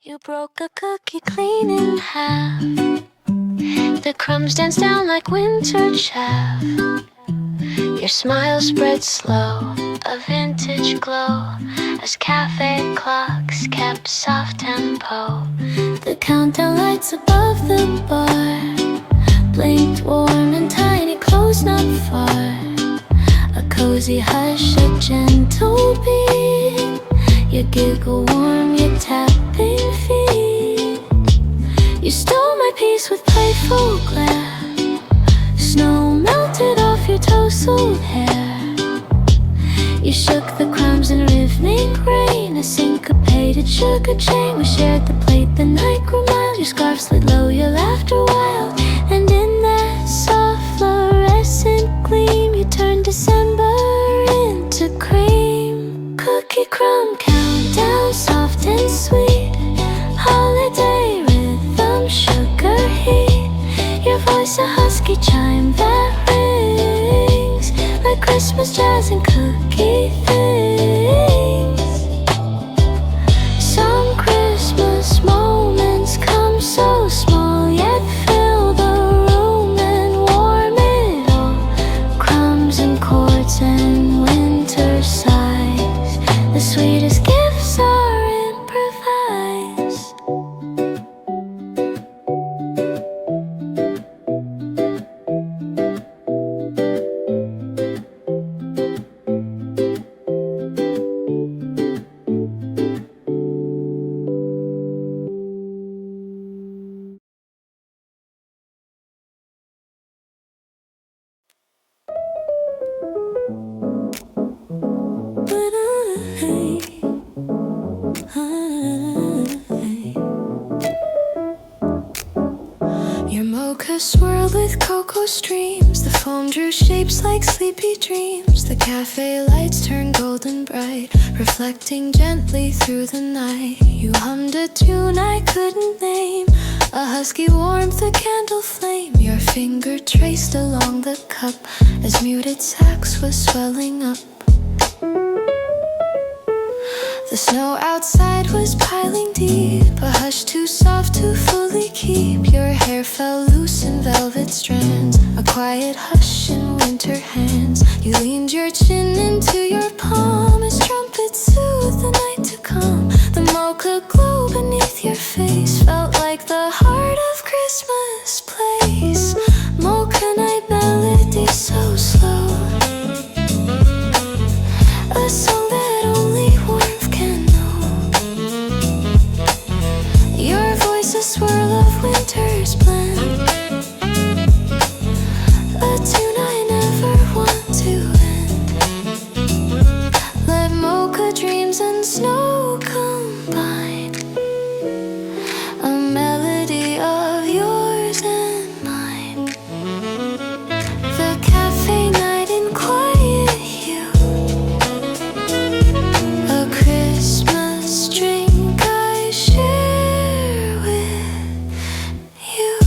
You broke a cookie clean in half. The crumbs dance down like winter chaff. Your smile spread slow, a vintage glow, as cafe clocks kept soft tempo. The countdown lights above the bar blinked warm and tiny, close not far. A cozy hush, a gentle beat. You giggle warm, you tapping feet. You stole my peace with playful glare. Snow melted off your tousled hair. You shook the crumbs in rhythmic rain. A syncopated sugar chain. We shared the plate, the night grew mild. Your scarf slid low, your laughter wild. And in that soft fluorescent gleam, you turned December into cream. Cookie crumb countdown, soft and sweet. Holiday rhythm, sugar heat. Your voice a husky chime that rings like Christmas jazz and cookie things. Some Christmas moments come so small, yet fill the room and warm it all. Crumbs and chords and winter sighs. The sweetest gifts are improvised. Your mocha swirled with cocoa streams. The foam drew shapes like sleepy dreams. The cafe lights turned golden bright, reflecting gently through the night. You hummed a tune I couldn't name, a husky warmth, a candle flame. Your finger traced along the cup as muted sax was swelling up. The snow outside was piling deep, a hush too soft to fully keep. Your hair fell loose in velvet strands, a quiet hush in winter hands. You leaned your chin into your palm as trumpets soothed the night to come. The mocha glow beneath your face felt like the heart of Christmas place. Mocha night melody so slow, a song that only warmth can know. Your voice a swirl of winter's blend, a tune I never want to end. Let mocha dreams and snow combine, a melody of yours and mine. The cafe night in quiet hue, a Christmas drink I share with you.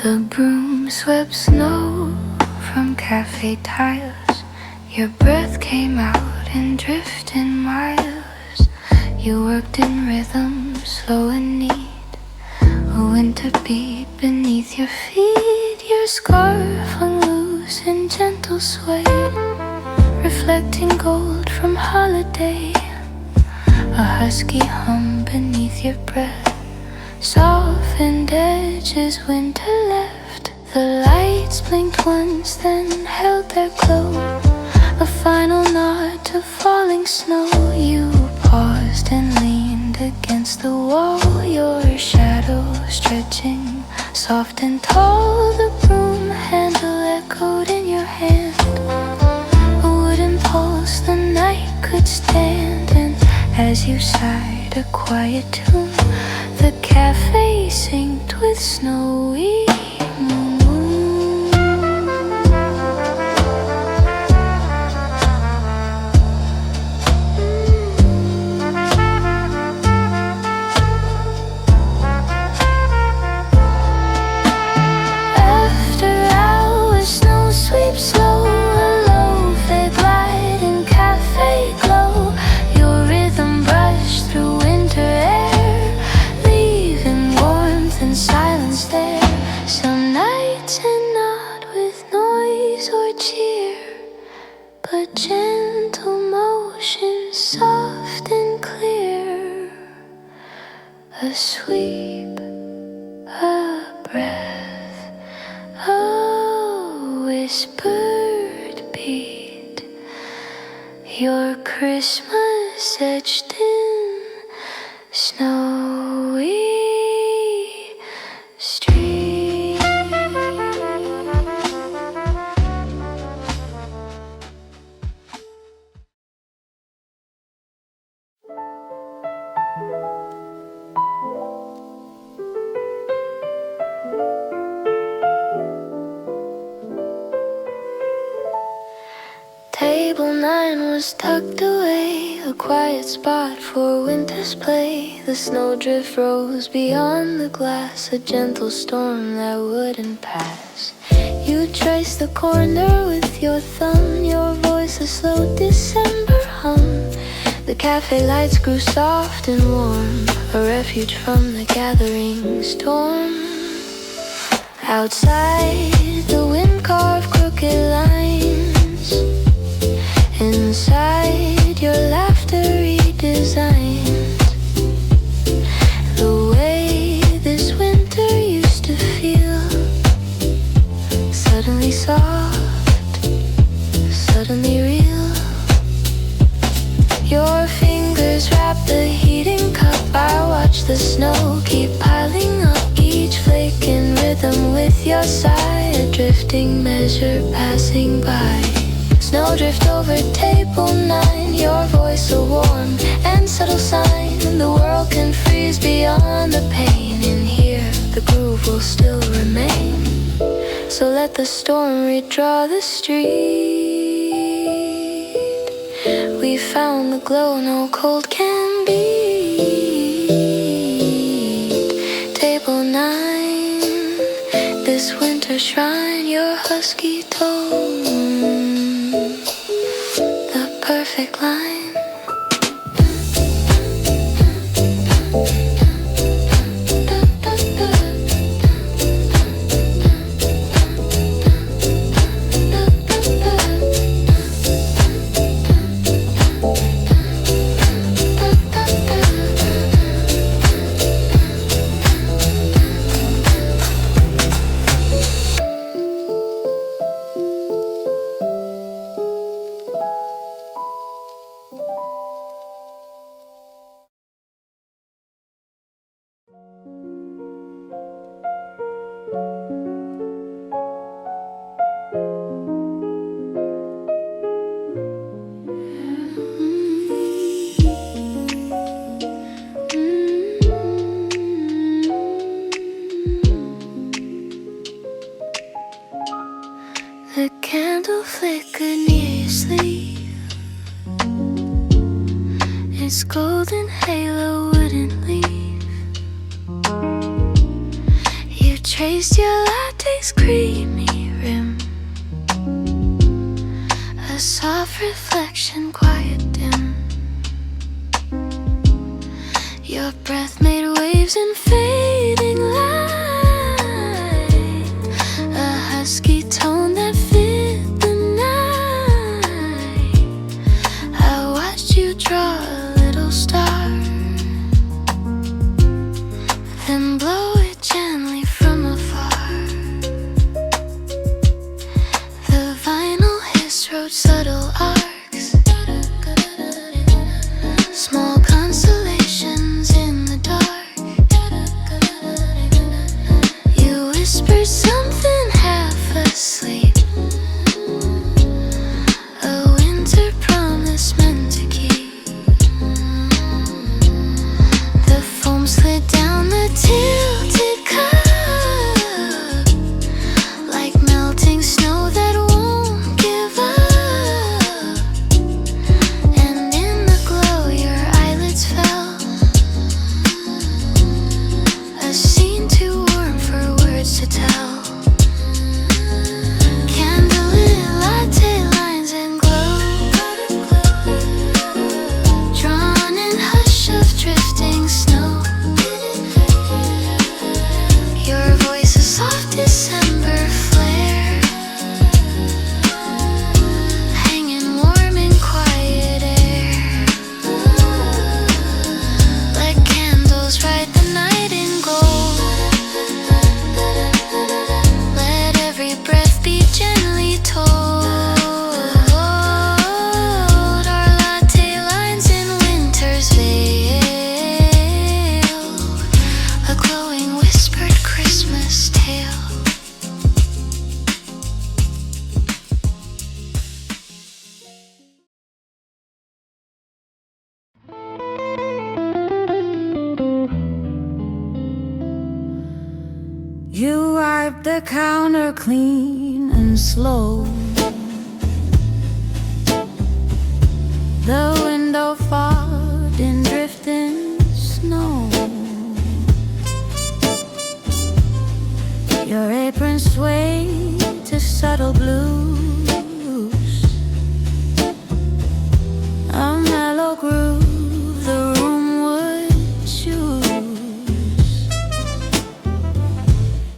The broom swept snow from cafe tiles. Your breath came out in drifting miles. You worked in rhythm, slow and neat, a winter beat beneath your feet. Your scarf hung loose in gentle sway, reflecting gold from holiday. A husky hum beneath your breath, softened edges winter left. The lights blinked once, then held their glow, a final nod to falling snow. You paused and leaned against the wall, your shadow stretching Soft and tall, the broom handle echoed in your hand. A wooden pulse the night could stand. And as you sighed a quiet tune, the cafe synced with snowy moon. Slow, a low-fi glide in cafe glow. Your rhythm brushed through winter air, leaving warmth and silence there. Some nights and not with noise or cheer, but gentle motion, soft and clear. A sweep, a breath, a whispered beat. Your Christmas etched in snowy street. Table 9 was tucked away, a quiet spot for winter's play. The snowdrift rose beyond the glass, a gentle storm that wouldn't pass. You traced the corner with your thumb, your voice a slow December hum. The cafe lights grew soft and warm, a refuge from the gathering storm. Outside, the wind carved crooked lines. Inside, your laughter redesigned. The way this winter used to feel, suddenly soft, suddenly real. Your fingers wrap the heating cup. I watch the snow keep piling up, each flake in rhythm with your sigh, a drifting measure passing by. Snowdrift over table 9, your voice a warm and subtle sign. The world can freeze beyond the pain, and here the groove will still remain. So let the storm redraw the street. We found the glow no cold can beat. Table 9, this winter shrine, your husky tone, perfect line. The candle flickered near your sleeve. Its golden halo wouldn't leave. You traced your latte's creamy rim, a soft reflection, quiet dim. Your breath made waves in fading light, a husky tone that fit the night. I watched you draw a little star, then blow it gently from afar. The vinyl hiss wrote subtle arcs, small constellations in the dark. whisper something half asleep. A winter promise meant to keep. The foam slid down the tilted cup like melting snow that won't give up. And in the glow your eyelids fell, a scene too warm for words to tell. Candlelit latte lines and glow, drawn in hush of drifting snow. Your voice a soft December flare, hanging warm in quiet air. Let candles ride the night in gold. Let every breath be gently told. Our latte lines in winter's veil, a glowing whispered Christmas tale. You wipe the counter clean and slow. The window fogged in drifting snow. Your apron swayed to subtle blues. A mellow groove the room would choose.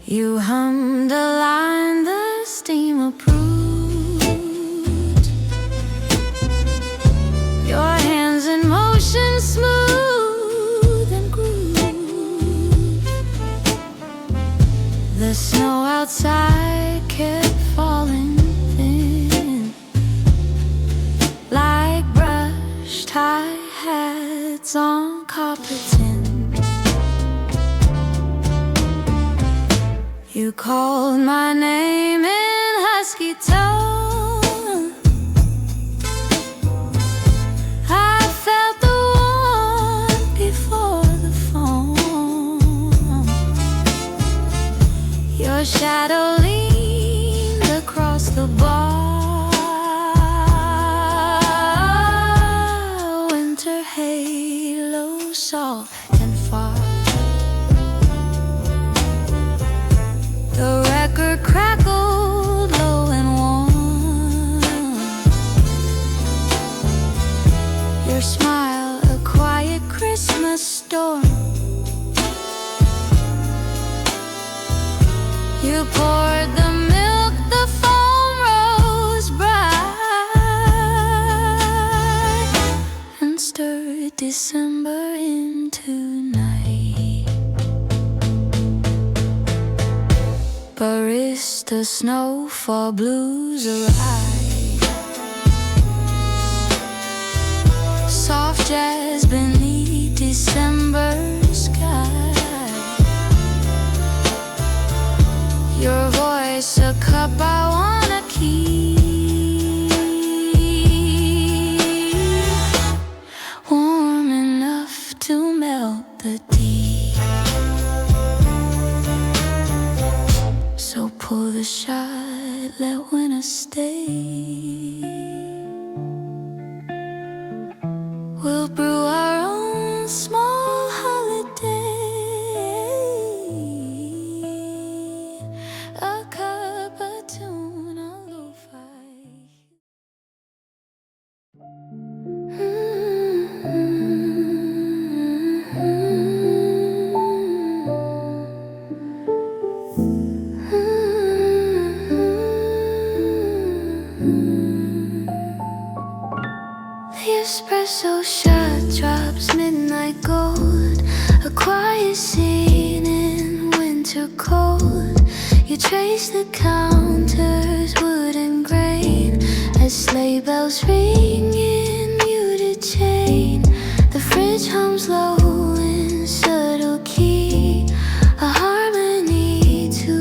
You hummed a line the steam approved. Your hands in motion smooth and groove. The snow outside kept falling thin, like brushed hi-hats on carpet tin. You called my name in husky tone. I felt the warmth before the phone. Your shadow leaned across the bar. Winter halo soft and far. The record crackled low and warm. Your smile a quiet Christmas storm. You poured the milk, the foam rose bright, and stirred December into night. Barista Snowfall blues arrive. Soft jazz beneath December sky. Your voice a cup I wanna keep, warm enough to melt the deep. So pull the shot, let winter stay. We'll brew our own small holiday. A cup of tuna, lo-fi. The espresso shot drops midnight gold, a quiet scene in winter cold. You trace the counters, wood and grain, as sleigh bells ring in muted chain. The fridge hums low in subtle key, a harmony to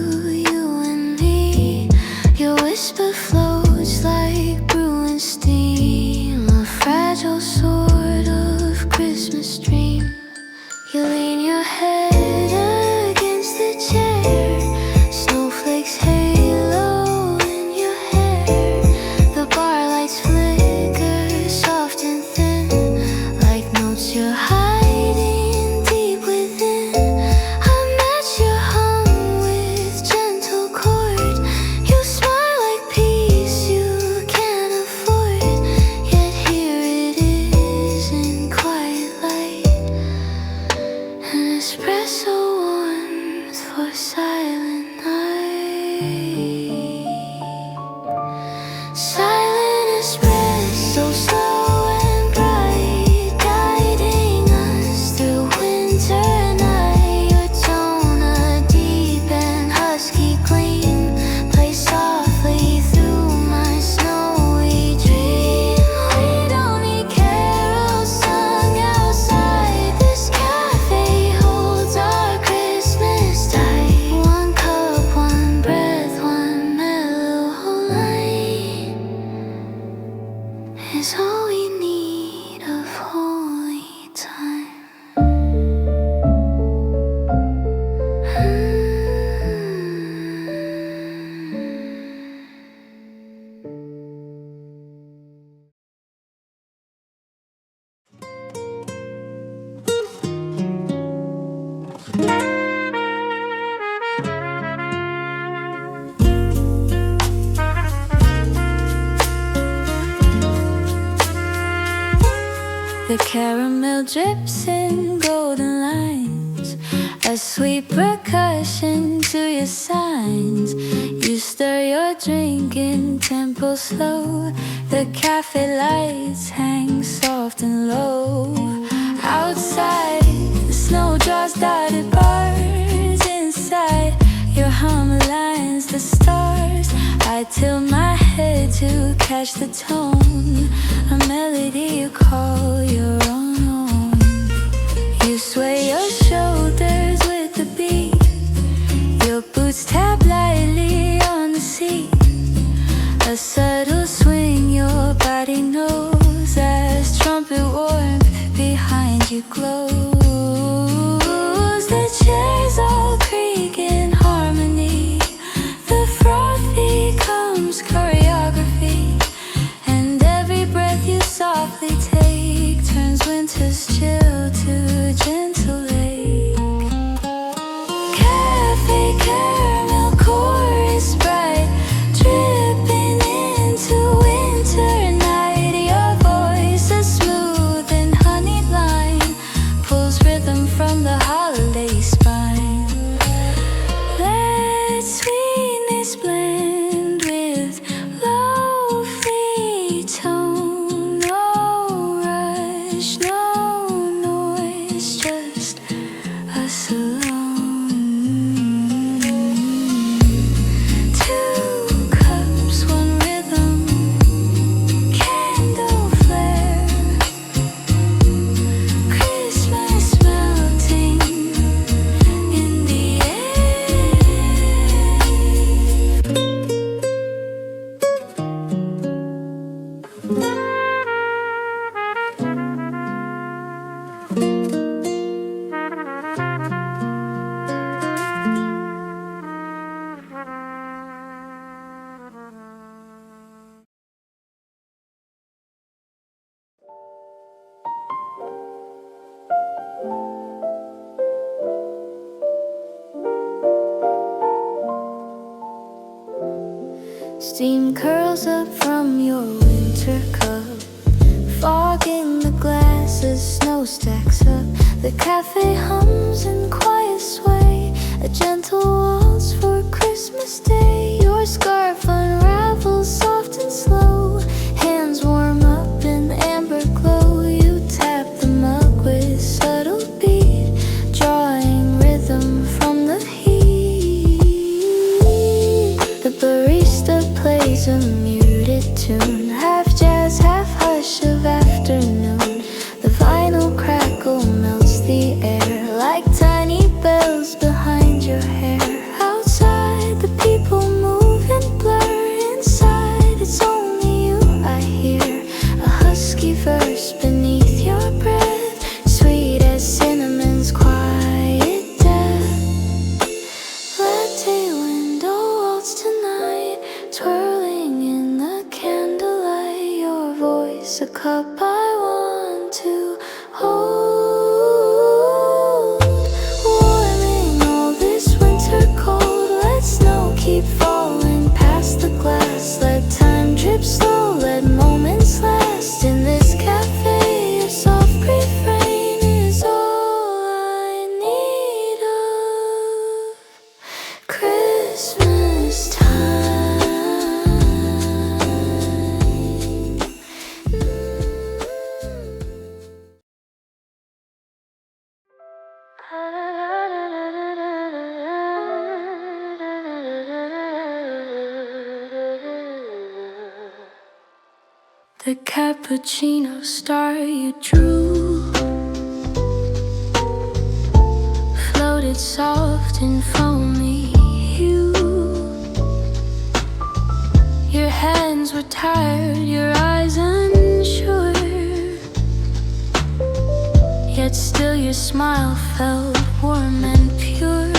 The caramel drips in golden lines, a sweet percussion to your signs. You stir your drink in tempo slow. The cafe lights hang soft and low. Outside, the snow draws dotted bars. Inside, your hum aligns the stars. I tilt my head to catch the tone, a melody you call your own. You sway your shoulders with the beat. Your boots tap lightly on the seat. A subtle swing your body knows as trumpet warmth behind you glows. The chairs all creak in harmony. The froth becomes choreography, and every breath you softly take turns winter's chill to a gentle lake. Cafe caramel chorus bright, dripping into winter night. Your voice, a smooth and honeyed line, pulls rhythm from the holiday spine. Let sweetness blend with lovely tone. No rush, no noise, just us alone. Two cups, one rhythm, candle flare, Christmas melting in the air. Steam curls up from your winter cup, fogging the glasses, snow stacks up. The cafe hums in quiet sway, a gentle waltz for Christmas Day. Your scarf unravels soft and slow, hands warm up in amber glow. You tap the mug with subtle beat, drawing rhythm from the heat. The barista plays a muted tune, half jazz, half hush of afternoon. The vinyl crackle melts the air like tiny bells behind your hair. Outside, the people move and blur. Inside, it's only you I hear, a husky verse beneath your breath, sweet as cinnamon's quiet death. Latte window waltz tonight, twirling in the candlelight. Your voice, a cup I want to hold, warming all this winter cold. Let snow keep falling past the glass. Let time drip slow, let moments last. In this cafe, a soft refrain is all I need of Christmas time. The cappuccino star you drew floated soft in foamy hue. Your hands were tired, your eyes unsure, yet still your smile felt warm and pure.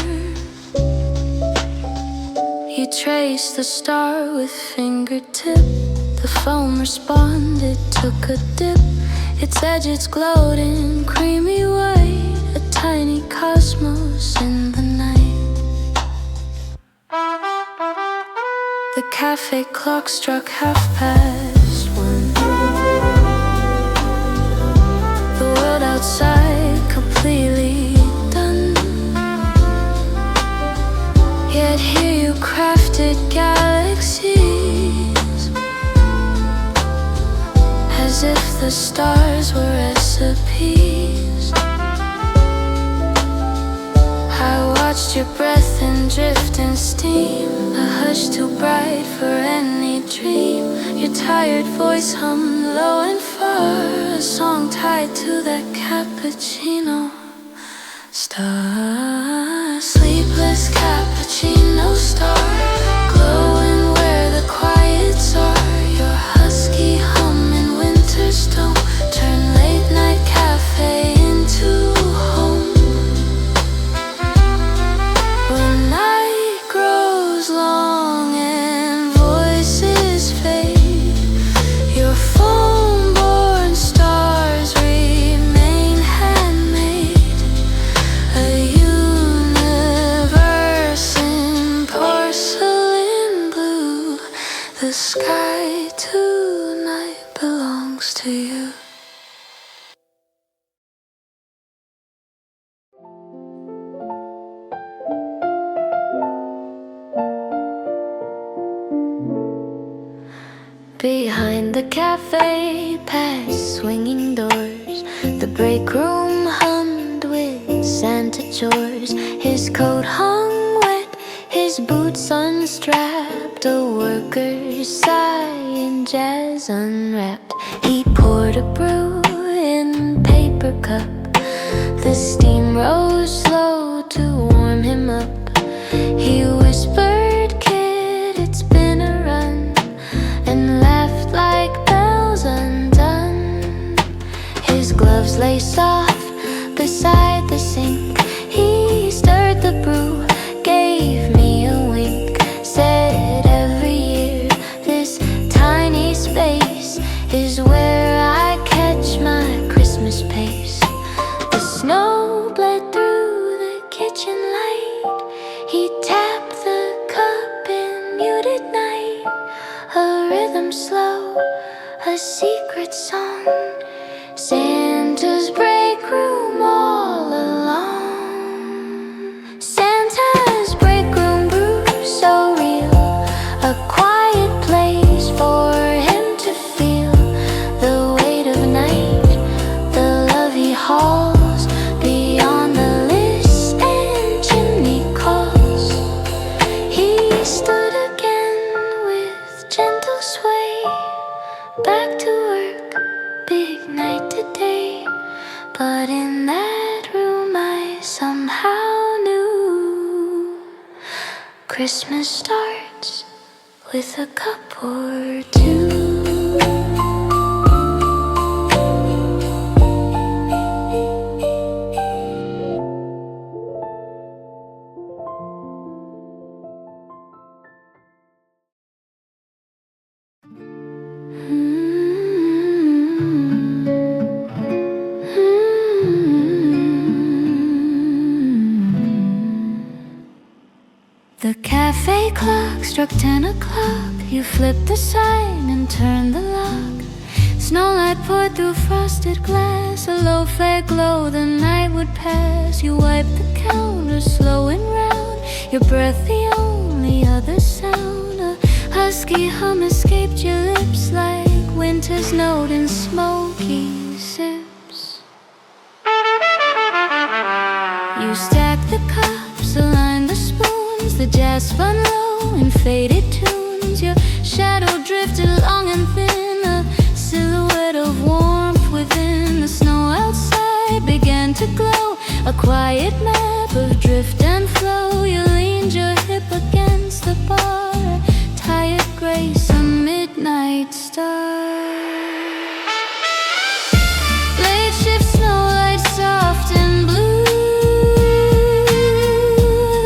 You traced the star with fingertip. The foam responded, took a dip. Its edges glowed in creamy white, a tiny cosmos in the night. The cafe clock struck 1:30. the stars were recipes. I watched your breath and drift and steam, a hush too bright for any dream. Your tired voice hummed low and far, a song tied to that cappuccino. Star, sleepless cappuccino star, glowing where the quiets are. Your husky hum in winter's dome, turn late night cafe into home. When night grows long and voices fade, your foam-born stars remain handmade, a universe in porcelain blue. The sky tonight belongs to you. Behind the cafe, past swinging doors, the break room hummed with Santa chores. His coat hung wet, his boots unstrapped, a worker's sigh in jazz unwrapped. He poured a brew in paper cup, the steam rose slow to warm him up. He whispered, "Kid, it's been a run," and laughed like bells undone. His gloves lay soft beside the sink. He stirred the brew, gave me a wink, said, "Every year this tiny space is where I catch my Christmas pace." The snow bled through the kitchen light. He tapped the cup in muted night, a rhythm slow, a secret song. Santa's break room all along. Santa's break room brew so real, a quiet place for him to feel the weight of night, the love he hauls beyond the list and chimney calls. He stood again with gentle sway, back to work, big night today. But in that room I somehow knew Christmas starts with a cup or two. The cafe clock struck 10 o'clock. You flipped the sign and turned the lock. Snowlight poured through frosted glass, a low flare glow, the night would pass. You wiped the counter slow and round, your breath the only other sound. A husky hum escaped your lips like winter's note in smoky sips. You stacked the cups, aligned the spoons, the jazz spun low in faded tunes. Your shadow drifted long and thin, a silhouette of warmth within. The snow outside began to glow, a quiet map of drift and flow. You leaned your hip against the bar, tired grace, a midnight star. Late shift snowlight soft and blue,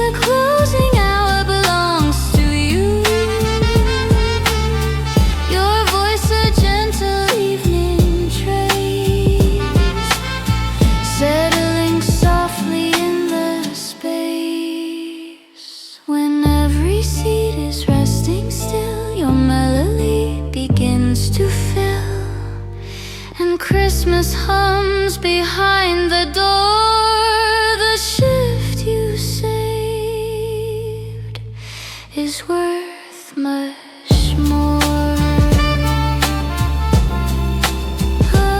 the closing hour belongs to you. Your voice a gentle evening trace, settling softly in the space. When every seat is resting still, your melody begins to fill, and Christmas hums behind the door. The shift you saved is worth much more. Oh.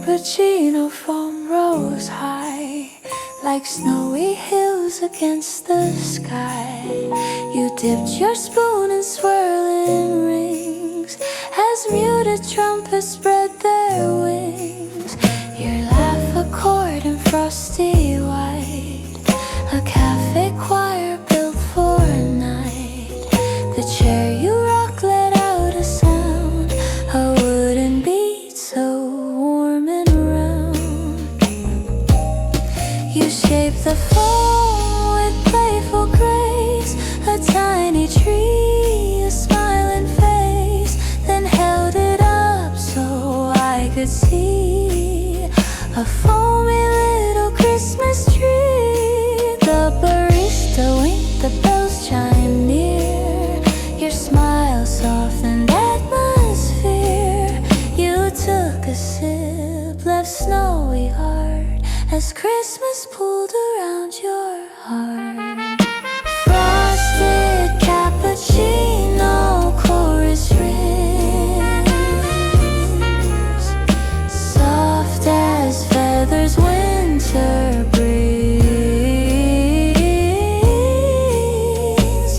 cappuccino foam rose high like snowy hills against the sky. You dipped your spoon in swirling rings as muted trumpets spread their wings. Your laugh a chord in frosty white, a cafe choir built for a night. The chair you rock let out a sound, a wooden beat so warm and round. You shaped the foam with playful grace, a tiny tree, a smiling face, then held it up so I could see a foamy little Christmas tree. The barista winked, the bells chimed near. Your smile softened atmosphere. You took a sip, left snowy heart as Christmas pulled around your heart. Frosted cappuccino chorus rings, soft as feathers winter breeze.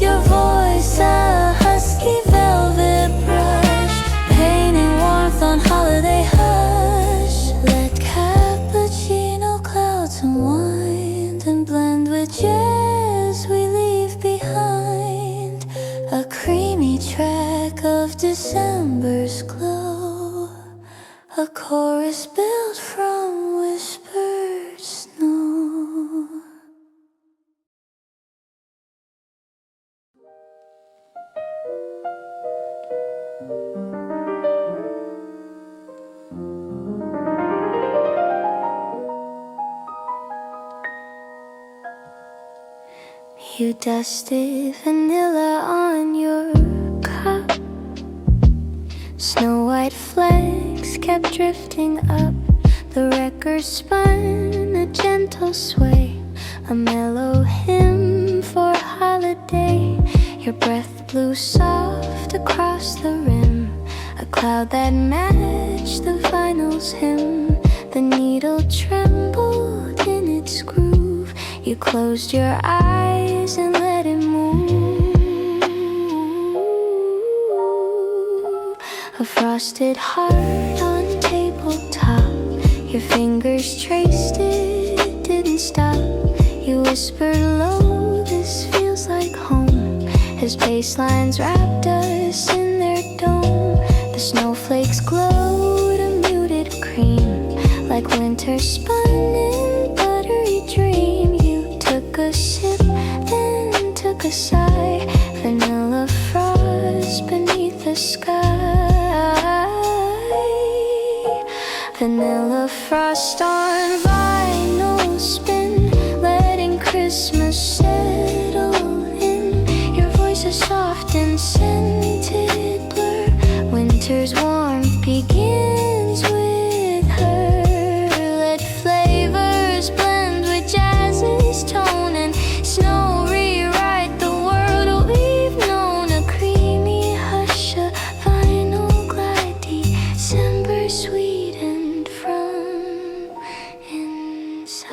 Your voice a husky velvet brush, painting warmth on holiday hush. Let cappuccino clouds unwind and blend with jazz we leave behind. A creamy track of December's glow, a chorus built from whispered snow. You dusted vanilla on your cup. Snow white flakes kept drifting up. The record spun a gentle sway, a mellow hymn for holiday. Your breath blew soft across the rim, a cloud that matched the vinyl's hymn. The needle trembled in its groove. You closed your eyes and let it move. A frosted heart on tabletop. Your fingers traced it, didn't stop. You whispered low, this feels like home, as bass lines wrapped us in their dome. The snowflakes glowed a muted cream, like winter spun in buttery dream. You took a sip, then took a sigh. Vanilla frost beneath the sky. Vanilla frost on vinyl spin, letting Christmas settle in. Your voice a soft and scented blur. Winter's warmth begins with her. Let flavors blend with jazz's tone, and snow rewrite the world we've known. A creamy hush, a vinyl glide, December sweetened from inside.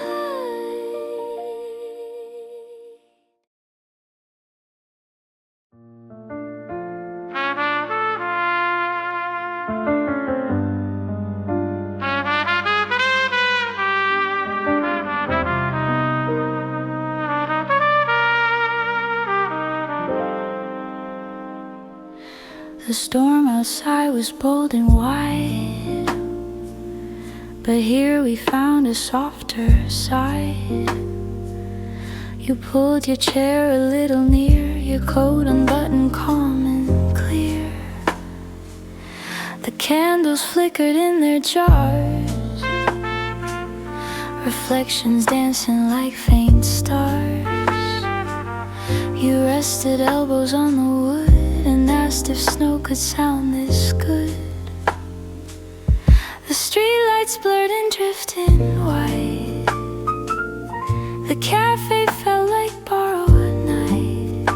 The storm outside was bold and wide, but here we found a softer side. You pulled your chair a little near, your coat unbuttoned calm and clear. The candles flickered in their jars, reflections dancing like faint stars. You rested elbows on the wood and asked if snow could sound this good. The streetlights blurred and drifting white. The cafe felt like borrowed night.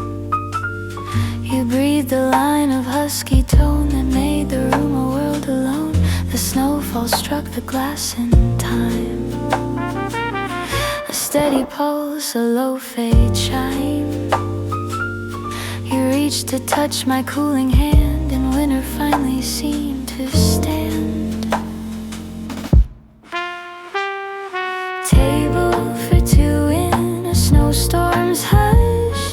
You breathed a line of husky tone that made the room a world alone. The snow Snowfall struck the glass in time. A steady pulse, a low fade chime. You reached to touch my cooling hand, and winter finally seemed to stand. Table for two in a snowstorm's hush.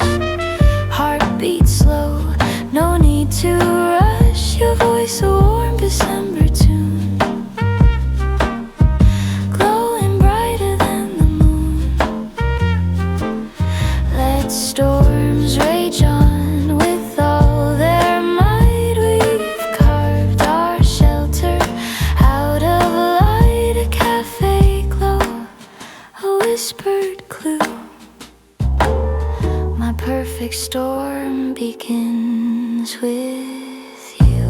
Heartbeat slow, no need to rush. Your voice a warm December tune, glowing brighter than the moon. Let storms rage on with all their might. We've carved our shelter out of light. A cafe glow, a whispered clue. My perfect storm begins with you.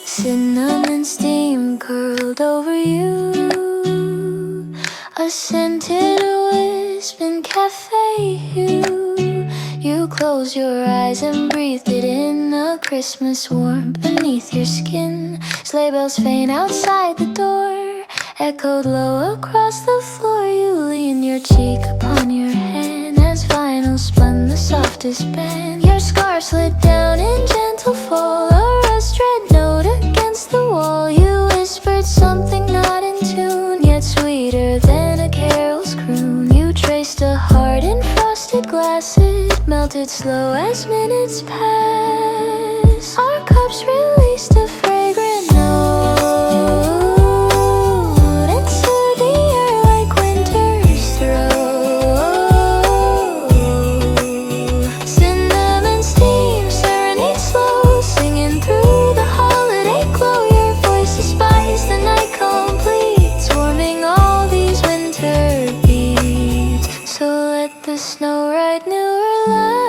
Cinnamon steam curled over you, a scented wisp in cafe hue. You closed your eyes and breathed it in, a Christmas warmth beneath your skin. Sleigh bells faint outside the door, echoed low across the floor. You lean your cheek upon your hand as vinyl spun the softest band. Your scarf slid down in gentle fall, a rust red note against the wall. You whispered something not in tune, yet sweeter than a carol's croon. You traced a heart in frosted glass, it melted slow as minutes passed. Our cups released a fragrant note into the air like winter's throat. Cinnamon steam, serenade slow, singing through the holiday glow. Your voice despises the night complete, warming all these winter beats. So let the snow write newer lines.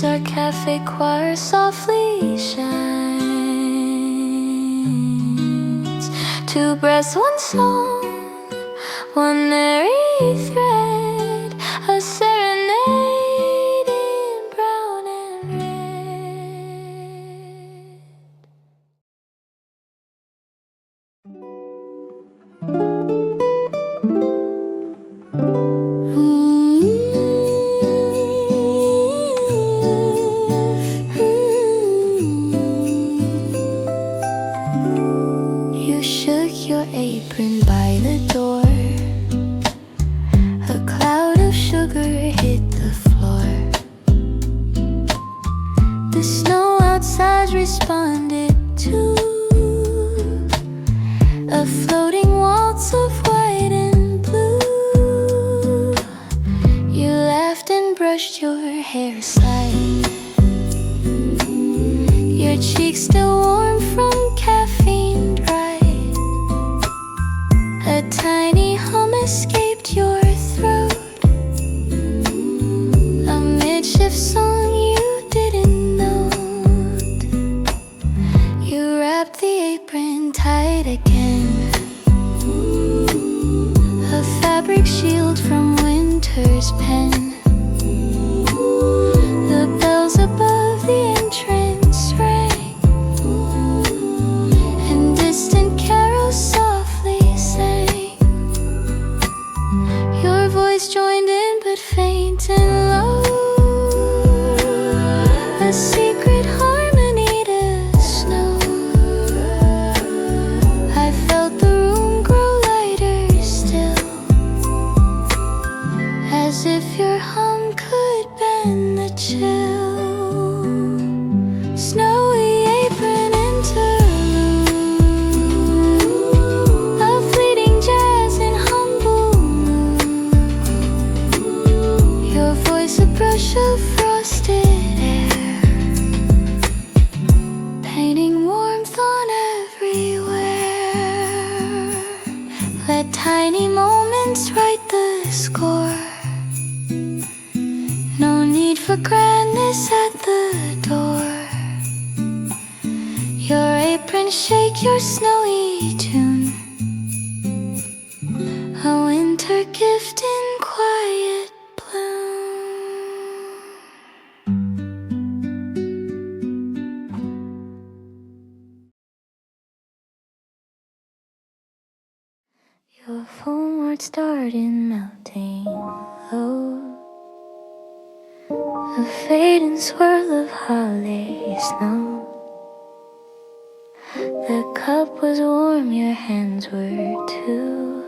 Our cafe choir softly shines. Two breaths, one song, one airy thread, a serenade in brown and You shook your apron by the door. A cloud of sugar hit the floor. The snow outside responded to a floating waltz of white and blue. You laughed and brushed your hair aside, your cheeks still warm from caffeine dry. A tiny hum escaped your throat, a midshift song you didn't note. You wrapped the apron tight again, a fabric shield from winter's pen. The bells above the entrance rang, and distant carols softly sang. Your voice joined in but faint and low, a secret harmony to snow. I felt the room grow lighter still, as if your hum could bend the chill. Snowy apron interlude, a fleeting jazz in humble mood. Your voice Let tiny moments write the score. No need for grandness at the door. Your apron shake your snowy tune. A winter gift in quiet bloom. Your foam art started melting low. A fading swirl of holiday snow. The cup was warm, your hands were too.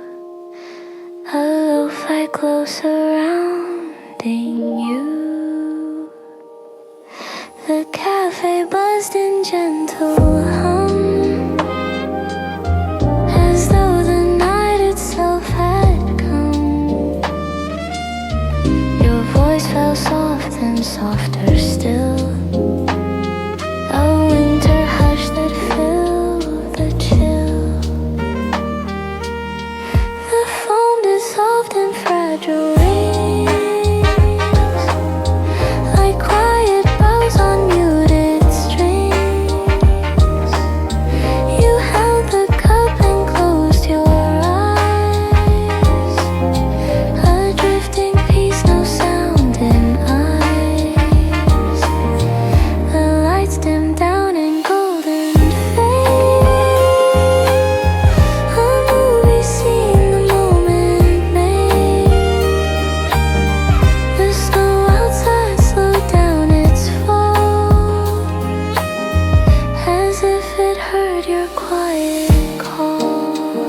A lo-fi glow surrounding you. The cafe buzzed in gentle hum, as though the night itself had come. Your voice fell soft and softer still. A winter hush that filled the chill. The foam dissolved in fragile rings, like quiet bows on muted strings. You held the cup and closed your eyes. A drifting peace, no sound in eyes. The lights dimmed down in golden fade. A movie scene the moment made. The snow outside slowed down its fall, as if it heard your quiet call.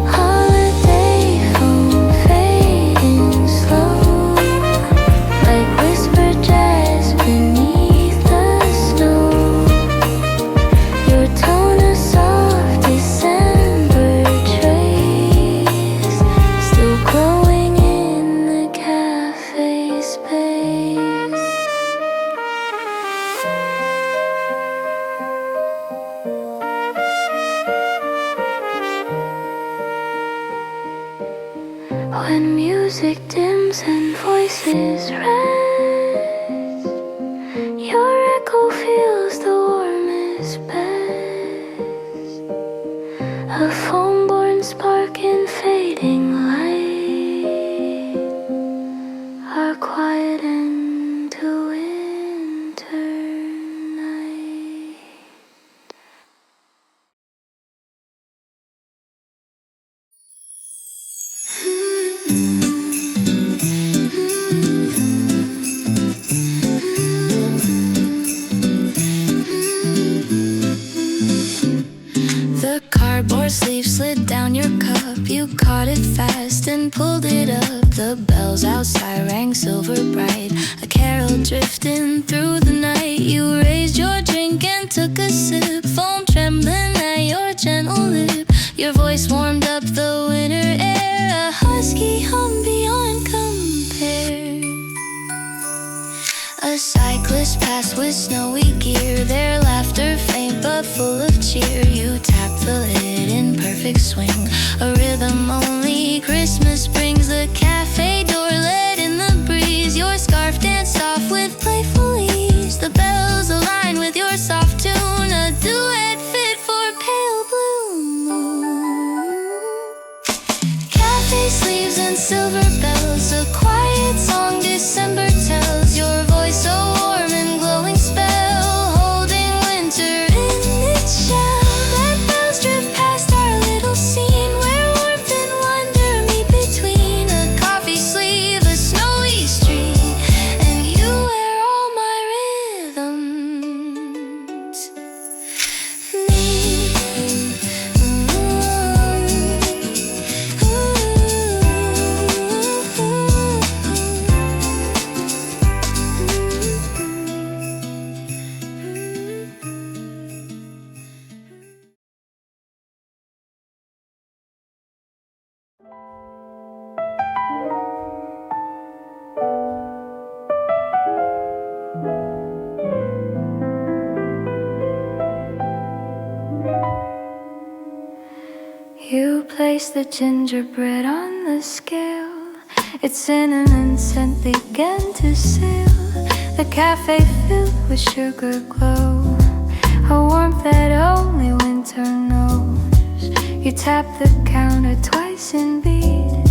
Holiday foam fading slow, like whispered jazz beneath the snow. Your tone a soft December trace, still glowing in the cafe space. When music dims and voices rest, your echo feels the warmest best. A foam-born spark in fading light, our quiet end to winter night. The cardboard sleeve slid down your cup. You caught it fast and pulled it up. The bells outside rang silver bright, a carol drifting through the night. You raised your drink and took a sip, foam trembling at your gentle lip. Your voice warmed up the winter air, a husky hum beyond compare. A cyclist passed with snowy gear, their laughter faint but full of cheer. You tapped the lid in perfect swing, a rhythm only Christmas brings. The cafe door let in the breeze, your scarf danced off with playful ease. The bells aligned with your soft tune, a duet fit for pale blue moon. Cafe sleeves and silver bells, a quiet song December tells. Your voice so warm and glowing spell, holding winter in its shell. Let bells drift past our little scene, where warmth and wonder meet between. A coffee sleeve, a snowy street, and you wear all my rhythms. You place the gingerbread on the scale. Its cinnamon scent began to sail. The cafe filled with sugar glow, a warmth that only winter knows. You tap the counter twice in beat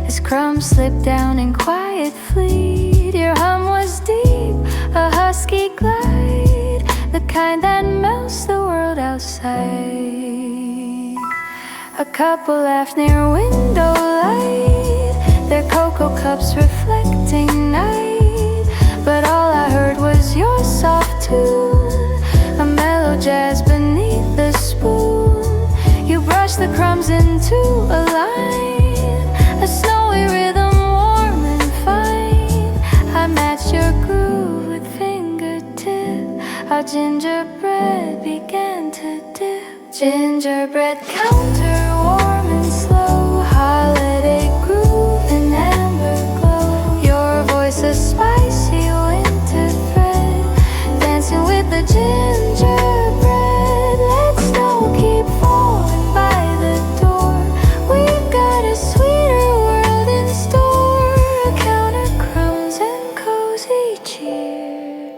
as crumbs slipped down in quiet fleet. Your hum was deep, a husky glide, the kind that melts the world outside. A couple laughed near window light, their cocoa cups reflecting night. But all I heard was your soft tune, a mellow jazz beneath the spoon. You brushed the crumbs into a line, a snowy rhythm warm and fine. I matched your groove with fingertip. Our gingerbread began to dip. Gingerbread counter warm and slow, holiday groove and amber glow. Your voice a spicy winter thread, dancing with the gingerbread. Let snow keep falling by the door. We've got a sweeter world in store. A counter crumbs and cozy cheer.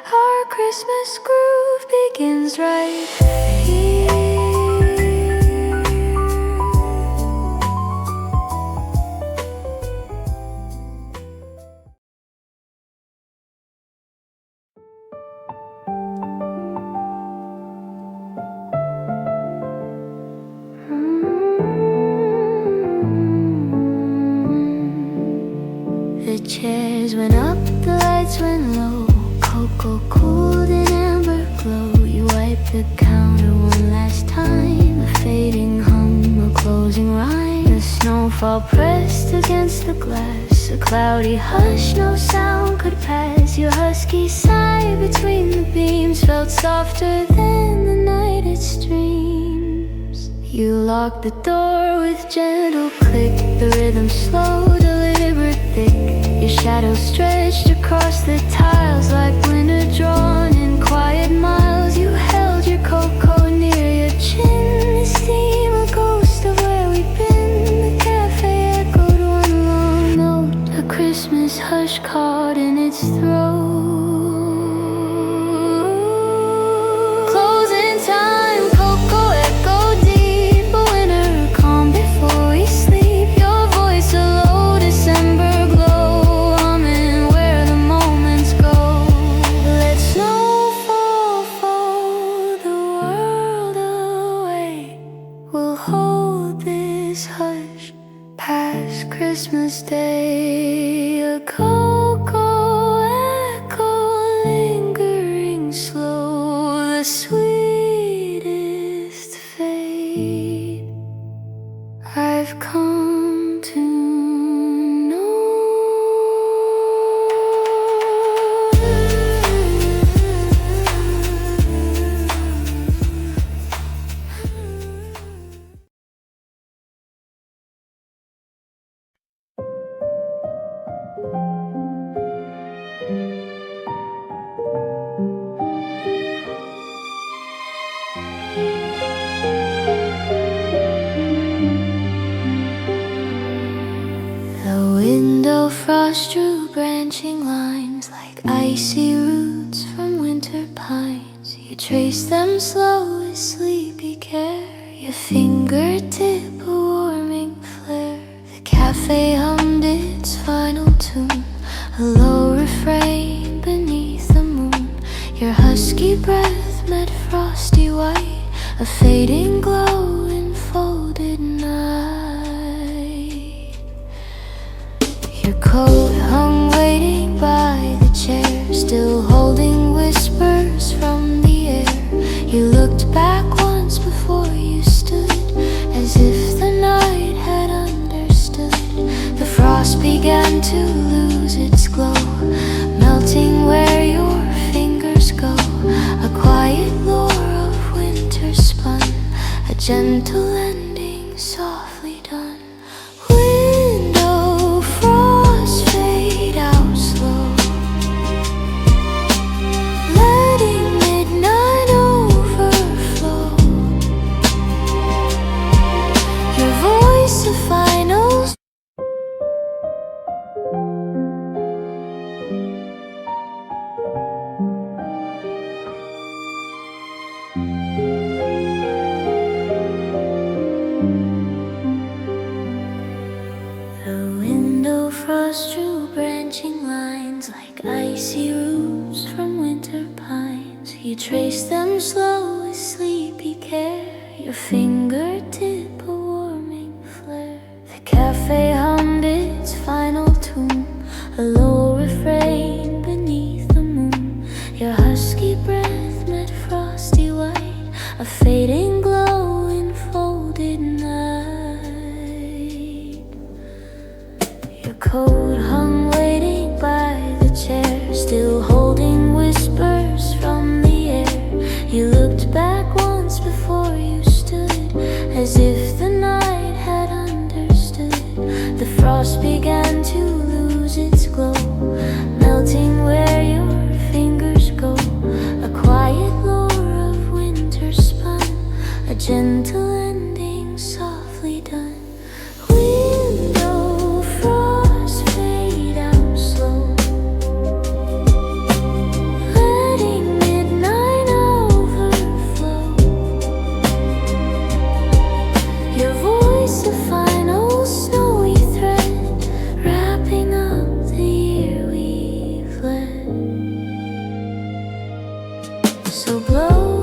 Our Christmas groove begins right here. The chairs went up, the lights went low. Cocoa cooled in amber glow. You wiped the counter one last time, a fading hum, a closing rhyme. The snowfall pressed against the glass, a cloudy hush, no sound could pass. Your husky sigh between the beams felt softer than the night it streams. You locked the door with gentle click, the rhythm slow, deliberate thick. Your shadow stretched across the tiles like winter drawn in quiet miles. You held your cocoa near your chin, the steam a ghost of where we've been. The cafe echoed one long note, a Christmas hush caught in its throat. Closing time, cocoa echoed deep, a winter calm before we sleep. Your voice a low December glow, humming where the moments go. Let snowfall fall the world away. We'll hold this hush past Christmas Day. A cocoa echo lingering slow, the sweetest fate I've come to know. The window frost drew branching lines like icy roots from winter pines. You traced them slow with sleepy care, your fingertip a warming flare. The cafe hummed its final tune, a low refrain beneath the moon. Your husky breath met frosty white, a fading glow in folded night. Your coat hung waiting by the chair, still holding whispers from the air. You looked back once before you stood, as if the night had understood. The frost began to lose its glow, melting where your fingers go. A quiet lore of winter spun, a gentle ending softly done. Window frost fade out slow, letting midnight overflow. your fingertip a warming flare. The cafe hummed its final tune, a low refrain beneath the moon. Your husky breath met frosty white, a fading glow in folded night. Your coat hung waiting by the chair, still holding whispers from the air. You looked back once before you stood, as if the night had understood. The frost began to lose its glow, melting where your fingers go. A quiet lore of winter spun, a gentle ending softly done. Window frost fade out slow, letting midnight overflow. Your voice a final snowy thread, wrapping up the year we've led. So blow